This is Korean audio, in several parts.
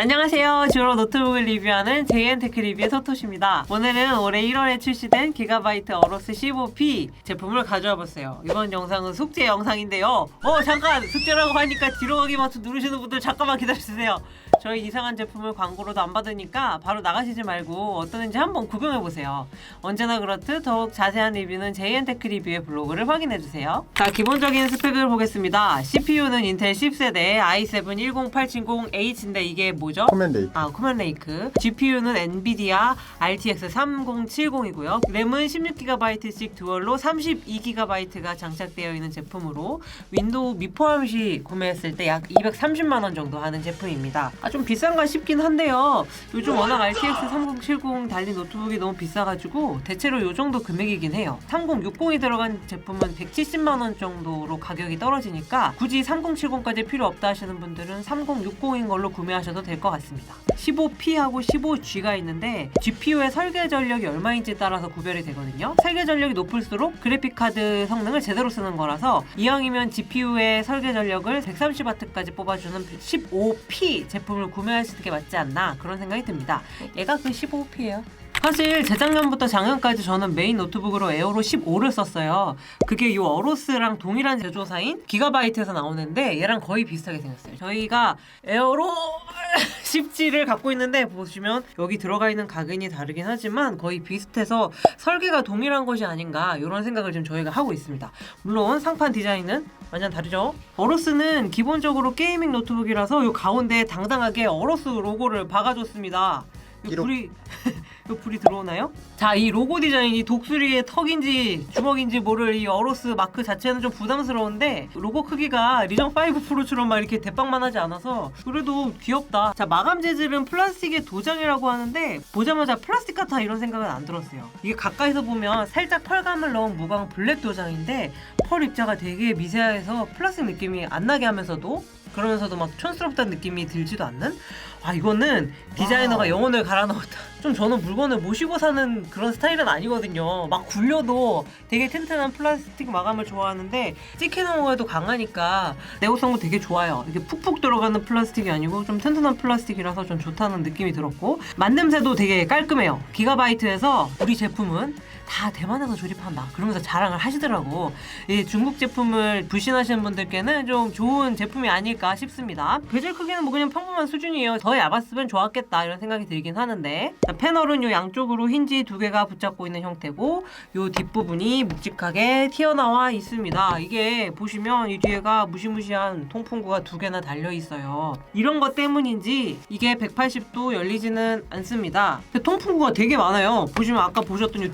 안녕하세요. 주로 노트북을 리뷰하는 JN테크 리뷰의 서토시입니다. 오늘은 올해 1월에 출시된 기가바이트 어로스 15P 제품을 가져와 봤어요. 이번 영상은 숙제 영상인데요. 잠깐! 숙제라고 하니까 뒤로 가기 버튼 누르시는 분들 잠깐만 기다려주세요. 저희 이상한 제품을 광고로도 안 받으니까 바로 나가시지 말고 어떠는지 한번 구경해보세요. 언제나 그렇듯 더욱 자세한 리뷰는 JN테크 리뷰의 블로그를 확인해주세요. 자, 기본적인 스펙을 보겠습니다. CPU는 인텔 10세대 i7-10870H인데 이게 뭐죠? 코맨레이크. 코맨레이크. GPU는 엔비디아 RTX 3070이고요. 램은 16GB씩 듀얼로 32GB가 장착되어 있는 제품으로 윈도우 미포함 시 구매했을 때 약 230만원 정도 하는 제품입니다. 좀 비싼가 싶긴 한데요. 요즘 워낙 RTX 3070 달린 노트북이 너무 비싸가지고 대체로 요 정도 금액이긴 해요. 3060이 들어간 제품은 170만원 정도로 가격이 떨어지니까 굳이 3070까지 필요 없다 하시는 분들은 3060인 걸로 구매하셔도 될 것 같습니다. 15P하고 15G가 있는데 GPU의 설계 전력이 얼마인지에 따라서 구별이 되거든요. 설계 전력이 높을수록 그래픽카드 성능을 제대로 쓰는 거라서 이왕이면 GPU의 설계 전력을 130W까지 뽑아주는 15P 제품을 구매하시는 게 맞지 않나 그런 생각이 듭니다. 얘가 그 15P예요. 사실 재작년부터 작년까지 저는 메인 노트북으로 에어로 15를 썼어요. 그게 이 어로스랑 동일한 제조사인 기가바이트에서 나오는데 얘랑 거의 비슷하게 생겼어요. 저희가 에어로 17을 갖고 있는데 보시면 여기 들어가 있는 가격이 다르긴 하지만 거의 비슷해서 설계가 동일한 것이 아닌가 이런 생각을 지금 저희가 하고 있습니다. 물론 상판 디자인은 완전 다르죠. 어로스는 기본적으로 게이밍 노트북이라서 이 가운데 당당하게 어로스 로고를 박아줬습니다. 불이 들어오나요? 자, 이 로고 디자인이 독수리의 턱인지 주먹인지 모를 이 어로스 마크 자체는 좀 부담스러운데 로고 크기가 리전 5 프로처럼 막 이렇게 대빵만하지 않아서 그래도 귀엽다. 자, 마감 재질은 플라스틱의 도장이라고 하는데 보자마자 플라스틱 같아 이런 생각은 안 들었어요. 이게 가까이서 보면 살짝 펄감을 넣은 무광 블랙 도장인데 펄 입자가 되게 미세해서 플라스틱 느낌이 안 나게 하면서도 그러면서도 막 촌스럽다는 느낌이 들지도 않는? 이거는 디자이너가 영혼을 갈아 넣었다. 좀 저는 물건을 모시고 사는 그런 스타일은 아니거든요. 막 굴려도 되게 튼튼한 플라스틱 마감을 좋아하는데 찍히는 거에도 강하니까 내구성도 되게 좋아요. 이게 푹푹 들어가는 플라스틱이 아니고 좀 튼튼한 플라스틱이라서 좀 좋다는 느낌이 들었고 만듦새도 되게 깔끔해요. 기가바이트에서 우리 제품은 다 대만에서 조립한다 그러면서 자랑을 하시더라고. 이 중국 제품을 불신하시는 분들께는 좀 좋은 제품이 아닐까 싶습니다. 베젤 크기는 뭐 그냥 평범한 수준이에요. 더 얇았으면 좋았겠다 이런 생각이 들긴 하는데 자, 패널은 요 양쪽으로 힌지 2개가 붙잡고 있는 형태고 요 뒷부분이 묵직하게 튀어나와 있습니다. 이게 보시면 이 뒤에가 무시무시한 통풍구가 2개나 달려있어요. 이런 것 때문인지 이게 180도 열리지는 않습니다. 통풍구가 되게 많아요. 보시면 아까 보셨던 요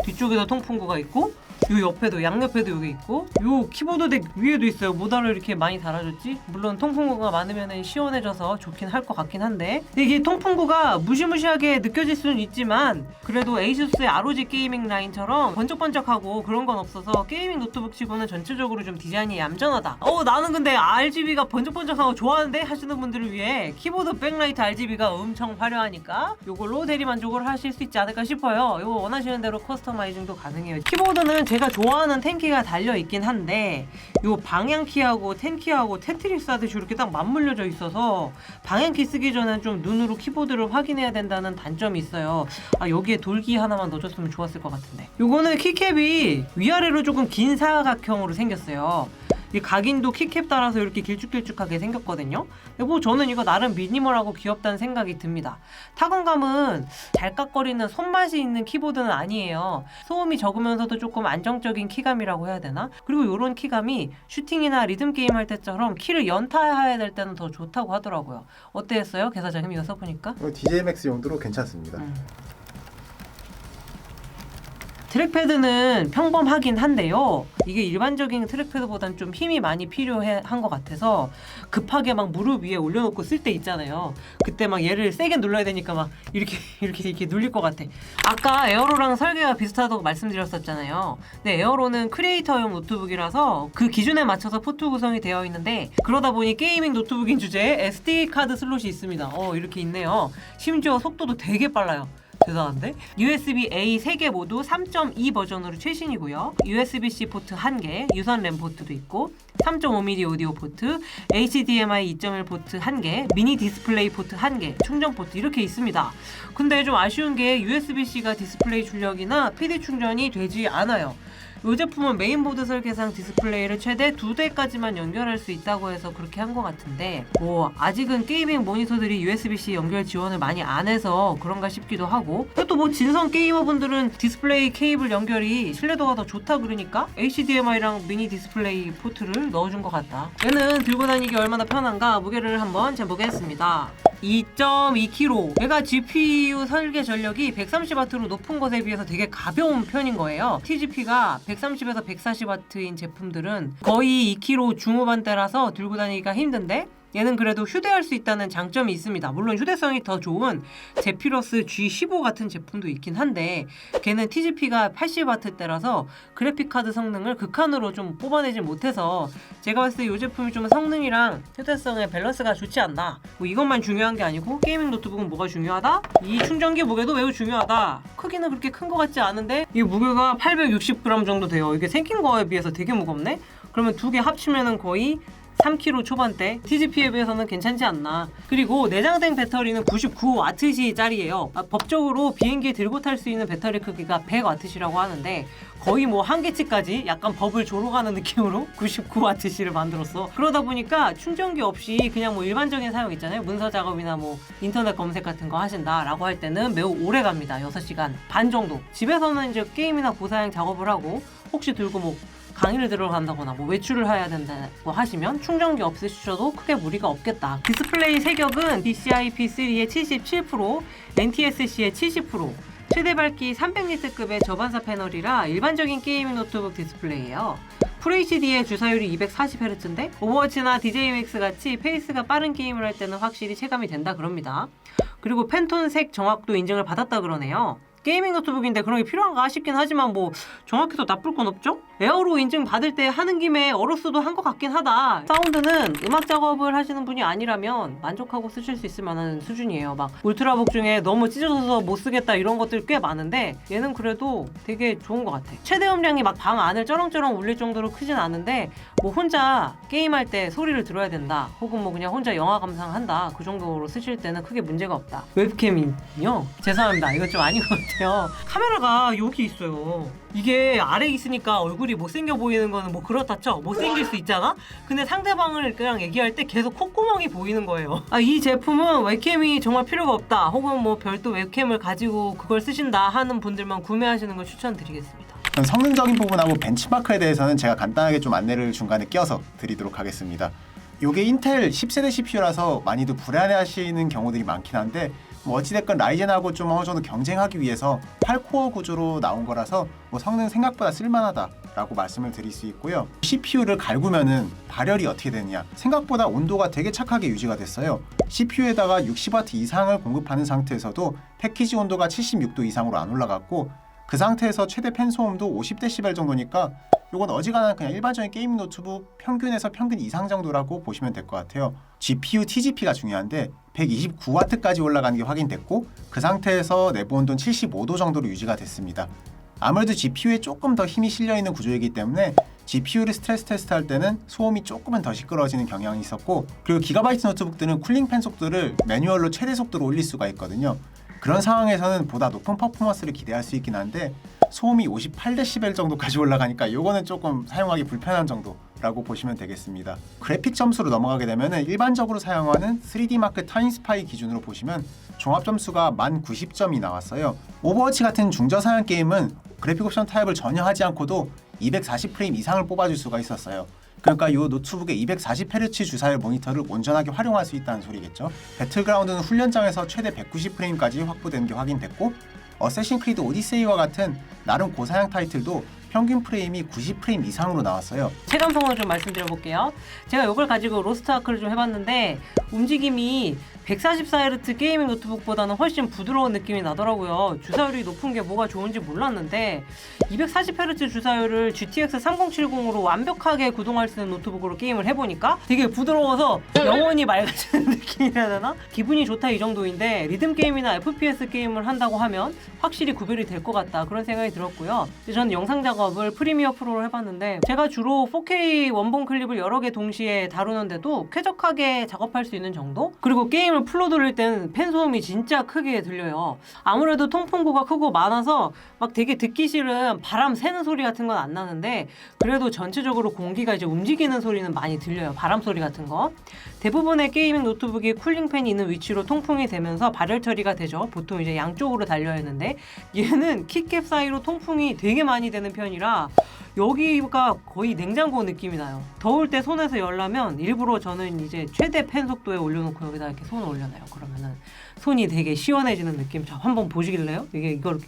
뒤쪽에도 통풍구가 있고 요 옆에도 양옆에도 여기 있고 요 키보드 덱 위에도 있어요. 뭐다를 이렇게 많이 달아줬지? 물론 통풍구가 많으면 시원해져서 좋긴 할 것 같긴 한데 이게 통풍구가 무시무시하게 느껴질 수는 있지만 그래도 에이수스의 ROG 게이밍 라인처럼 번쩍번쩍하고 그런 건 없어서 게이밍 노트북 치고는 전체적으로 좀 디자인이 얌전하다. 나는 근데 RGB가 번쩍번쩍한 거 좋아하는데 하시는 분들을 위해 키보드 백라이트 RGB가 엄청 화려하니까 요걸로 대리만족을 하실 수 있지 않을까 싶어요. 이거 원하시는 대로 커스터마이징도 가능해요. 키보드는 제가 좋아하는 텐키가 달려있긴 한데 요 방향키하고 텐키하고 테트리스 하듯이 이렇게 딱 맞물려져 있어서 방향키 쓰기 전에 좀 눈으로 키보드를 확인해야 된다는 단점이 있어요. 여기에 돌기 하나만 넣어줬으면 좋았을 것 같은데 요거는 키캡이 위아래로 조금 긴 사각형으로 생겼어요. 이 각인도 키캡 따라서 이렇게 길쭉길쭉하게 생겼거든요. 뭐 저는 이거 나름 미니멀하고 귀엽다는 생각이 듭니다. 타건감은 잘깍거리는 손맛이 있는 키보드는 아니에요. 소음이 적으면서도 조금 안정적인 키감이라고 해야 되나? 그리고 이런 키감이 슈팅이나 리듬 게임 할 때처럼 키를 연타해야 될 때는 더 좋다고 하더라고요. 어땠어요? 개사장님 이거 써보니까? DJMax 용도로 괜찮습니다. 트랙패드는 평범하긴 한데요. 이게 일반적인 트랙패드보다는 좀 힘이 많이 필요한 것 같아서 급하게 막 무릎 위에 올려놓고 쓸 때 있잖아요. 그때 막 얘를 세게 눌러야 되니까 막 이렇게 눌릴 것 같아. 아까 에어로랑 설계가 비슷하다고 말씀드렸었잖아요. 근데 에어로는 크리에이터용 노트북이라서 그 기준에 맞춰서 포트 구성이 되어 있는데 그러다 보니 게이밍 노트북인 주제에 SD 카드 슬롯이 있습니다. 이렇게 있네요. 심지어 속도도 되게 빨라요. 대단한데? USB-A 3개 모두 3.2 버전으로 최신이고요. USB-C 포트 1개, 유선 램 포트도 있고 3.5mm 오디오 포트, HDMI 2.1 포트 1개, 미니 디스플레이 포트 1개, 충전 포트 이렇게 있습니다. 근데 좀 아쉬운 게 USB-C가 디스플레이 출력이나 PD 충전이 되지 않아요. 이 제품은 메인보드 설계상 디스플레이를 최대 2대까지만 연결할 수 있다고 해서 그렇게 한 것 같은데 아직은 게이밍 모니터들이 USB-C 연결 지원을 많이 안 해서 그런가 싶기도 하고, 또 뭐 진성 게이머분들은 디스플레이 케이블 연결이 신뢰도가 더 좋다 그러니까 HDMI랑 미니 디스플레이 포트를 넣어준 것 같다. 얘는 들고 다니기 얼마나 편한가 무게를 한번 재보겠습니다. 2.2kg. 얘가 GPU 설계 전력이 130W로 높은 것에 비해서 되게 가벼운 편인 거예요. TGP가 130에서 140W인 제품들은 거의 2kg 중후반대라서 들고 다니기가 힘든데, 얘는 그래도 휴대할 수 있다는 장점이 있습니다. 물론 휴대성이 더 좋은 제피러스 G15 같은 제품도 있긴 한데, 걔는 TGP가 80W대라서 그래픽카드 성능을 극한으로 좀 뽑아내지 못해서 제가 봤을 때 이 제품이 좀 성능이랑 휴대성의 밸런스가 좋지 않나. 이것만 중요한 게 아니고 게이밍 노트북은 뭐가 중요하다? 이 충전기 무게도 매우 중요하다. 크기는 그렇게 큰 것 같지 않은데 이 무게가 860g 정도 돼요. 이게 생긴 거에 비해서 되게 무겁네? 그러면 두 개 합치면은 거의 3kg 초반대, TGP에 비해서는 괜찮지 않나. 그리고 내장된 배터리는 99W짜리예요. 법적으로 비행기에 들고 탈 수 있는 배터리 크기가 100W시라고 하는데 거의 뭐 한계치까지 약간 법을 조롱하는 느낌으로 99W를 만들었어. 그러다 보니까 충전기 없이 그냥 뭐 일반적인 사용 있잖아요. 문서 작업이나 뭐 인터넷 검색 같은 거 하신다라고 할 때는 매우 오래 갑니다. 6시간 반 정도. 집에서는 이제 게임이나 고사양 작업을 하고 혹시 들고 뭐 강의를 들어간다거나 뭐 외출을 해야 된다고 하시면 충전기 없으셔도 크게 무리가 없겠다. 디스플레이 세격은 DCI-P3의 77%, NTSC의 70%, 최대 밝기 300니트급의 저반사 패널이라 일반적인 게이밍 노트북 디스플레이예요. FHD의 주사율이 240Hz인데 오버워치나 DJMX 같이 페이스가 빠른 게임을 할 때는 확실히 체감이 된다 그럽니다. 그리고 팬톤 색 정확도 인증을 받았다 그러네요. 게이밍 노트북인데 그런 게 필요한가 싶긴 하지만 뭐 정확해도 나쁠 건 없죠? 에어로 인증 받을 때 하는 김에 어로스도 한 것 같긴 하다. 사운드는 음악 작업을 하시는 분이 아니라면 만족하고 쓰실 수 있을 만한 수준이에요. 막 울트라북 중에 너무 찢어져서 못 쓰겠다 이런 것들 꽤 많은데 얘는 그래도 되게 좋은 것 같아. 최대 음량이 막 방 안을 쩌렁쩌렁 울릴 정도로 크진 않은데 뭐 혼자 게임할 때 소리를 들어야 된다 혹은 뭐 그냥 혼자 영화 감상한다 그 정도로 쓰실 때는 크게 문제가 없다. 웹캠이요? 죄송합니다. 이거 좀 아닌 것 같아요. 카메라가 여기 있어요. 이게 아래에 있으니까 얼굴이 못생겨 보이는 거는 뭐 그렇다 쳐. 못생길 수 있잖아? 근데 상대방을 그냥 얘기할 때 계속 콧구멍이 보이는 거예요. 이 제품은 웹캠이 정말 필요가 없다 혹은 뭐 별도 웹캠을 가지고 그걸 쓰신다 하는 분들만 구매하시는 걸 추천드리겠습니다. 성능적인 부분하고 벤치마크에 대해서는 제가 간단하게 좀 안내를 중간에 끼워서 드리도록 하겠습니다. 이게 인텔 10세대 CPU라서 많이들 불안해하시는 경우들이 많긴 한데 뭐 어찌됐건 라이젠하고 좀 어느 정도 경쟁하기 위해서 8코어 구조로 나온 거라서 뭐 성능 생각보다 쓸만하다라고 말씀을 드릴 수 있고요. CPU를 갈구면은 발열이 어떻게 되느냐, 생각보다 온도가 되게 착하게 유지가 됐어요. CPU에다가 60W 이상을 공급하는 상태에서도 패키지 온도가 76도 이상으로 안 올라갔고 그 상태에서 최대 팬 소음도 50dB 정도니까 이건 어지간한 그냥 일반적인 게이밍 노트북 평균에서 평균 이상 정도라고 보시면 될 것 같아요. GPU TGP가 중요한데 129W까지 올라가는 게 확인됐고 그 상태에서 내부 온도는 75도 정도로 유지가 됐습니다. 아무래도 GPU에 조금 더 힘이 실려있는 구조이기 때문에 GPU를 스트레스 테스트할 때는 소음이 조금은 더 시끄러워지는 경향이 있었고, 그리고 기가바이트 노트북들은 쿨링 팬 속도를 매뉴얼로 최대 속도로 올릴 수가 있거든요. 그런 상황에서는 보다 높은 퍼포먼스를 기대할 수 있긴 한데 소음이 58dB 정도까지 올라가니까 이거는 조금 사용하기 불편한 정도라고 보시면 되겠습니다. 그래픽 점수로 넘어가게 되면 일반적으로 사용하는 3D마크 타임스파이 기준으로 보시면 종합 점수가 1090점이 나왔어요. 오버워치 같은 중저사양 게임은 그래픽 옵션 타입을 전혀 하지 않고도 240프레임 이상을 뽑아줄 수가 있었어요. 그러니까 이 노트북의 240Hz 주사율 모니터를 온전하게 활용할 수 있다는 소리겠죠. 배틀그라운드는 훈련장에서 최대 190프레임까지 확보되는 게 확인됐고, 어쌔신 크리드 오디세이와 같은 나름 고사양 타이틀도 평균 프레임이 90프레임 이상으로 나왔어요. 체감성을 좀 말씀드려볼게요. 제가 이걸 가지고 로스트 아크를 좀 해봤는데 움직임이 144Hz 게이밍 노트북보다는 훨씬 부드러운 느낌이 나더라고요. 주사율이 높은 게 뭐가 좋은지 몰랐는데 240Hz 주사율을 GTX 3070으로 완벽하게 구동할 수 있는 노트북으로 게임을 해보니까 되게 부드러워서 영원히 맑아지는 느낌이라 해야 되나? 기분이 좋다 이 정도인데 리듬 게임이나 FPS 게임을 한다고 하면 확실히 구별이 될 것 같다 그런 생각이 들었고요. 저는 영상 작업을 프리미어 프로로 해봤는데 제가 주로 4K 원본 클립을 여러 개 동시에 다루는데도 쾌적하게 작업할 수 있는 정도? 그리고 게임을 풀로 돌릴 때는 팬 소음이 진짜 크게 들려요. 아무래도 통풍구가 크고 많아서 막 되게 듣기 싫은 바람 새는 소리 같은 건 안 나는데 그래도 전체적으로 공기가 이제 움직이는 소리는 많이 들려요. 바람 소리 같은 거. 대부분의 게이밍 노트북이 쿨링팬이 있는 위치로 통풍이 되면서 발열 처리가 되죠. 보통 이제 양쪽으로 달려 있는데 얘는 키캡 사이로 통풍이 되게 많이 되는 편이라 여기가 거의 냉장고 느낌이 나요. 더울 때 손에서 열라면 일부러 저는 이제 최대 팬 속도에 올려놓고 여기다 이렇게 손을 올려놔요. 그러면은 손이 되게 시원해지는 느낌. 자, 한번 보시길래요? 이걸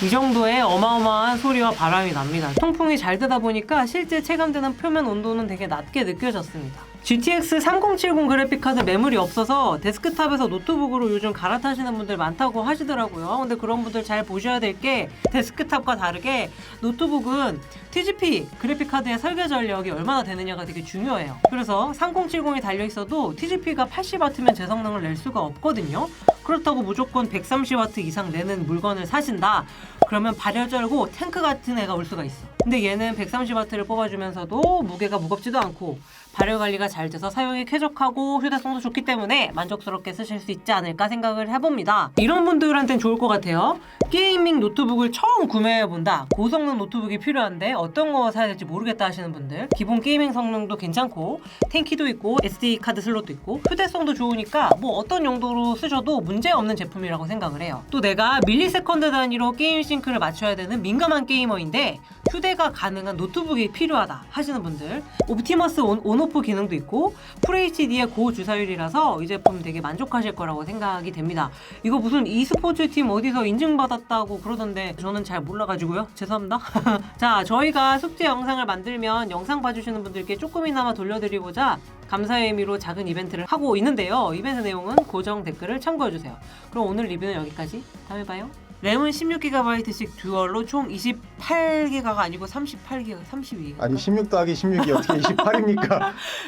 이 정도의 어마어마한 소리와 바람이 납니다. 통풍이 잘 되다 보니까 실제 체감되는 표면 온도는 되게 낮게 느껴졌습니다. GTX 3070 그래픽카드 매물이 없어서 데스크탑에서 노트북으로 요즘 갈아타시는 분들 많다고 하시더라고요. 근데 그런 분들 잘 보셔야 될 게 데스크탑과 다르게 노트북은 TGP 그래픽카드의 설계 전력이 얼마나 되느냐가 되게 중요해요. 그래서 3070이 달려있어도 TGP가 80W면 제 성능을 낼 수가 없거든요. 그렇다고 무조건 130W 이상 내는 물건을 사신다? 그러면 발열 쩔고 탱크 같은 애가 올 수가 있어. 근데 얘는 130W를 뽑아주면서도 무게가 무겁지도 않고 발열 관리가 잘 돼서 사용이 쾌적하고 휴대성도 좋기 때문에 만족스럽게 쓰실 수 있지 않을까 생각을 해봅니다. 이런 분들한테는 좋을 것 같아요. 게이밍 노트북을 처음 구매해본다. 고성능 노트북이 필요한데 어떤 거 사야 될지 모르겠다 하시는 분들, 기본 게이밍 성능도 괜찮고 탱키도 있고 SD 카드 슬롯도 있고 휴대성도 좋으니까 뭐 어떤 용도로 쓰셔도 문제없는 제품이라고 생각을 해요. 또 내가 밀리세컨드 단위로 게임 싱크를 맞춰야 되는 민감한 게이머인데 휴대가 가능한 노트북이 필요하다 하시는 분들, 옵티머스 온오프 기능도 있고 FHD의 고주사율이라서 이 제품 되게 만족하실 거라고 생각이 됩니다. 이거 무슨 e스포츠 팀 어디서 인증받았다고 그러던데 저는 잘 몰라가지고요. 죄송합니다. 자, 저희가 숙제 영상을 만들면 영상 봐주시는 분들께 조금이나마 돌려드리고자 감사의 의미로 작은 이벤트를 하고 있는데요. 이벤트 내용은 고정 댓글을 참고해주세요. 그럼 오늘 리뷰는 여기까지. 다음에 봐요. 램은 16GB씩 듀얼로 총 28GB가 아니고 32GB. 아니 16 더하기 16이 어떻게 28입니까?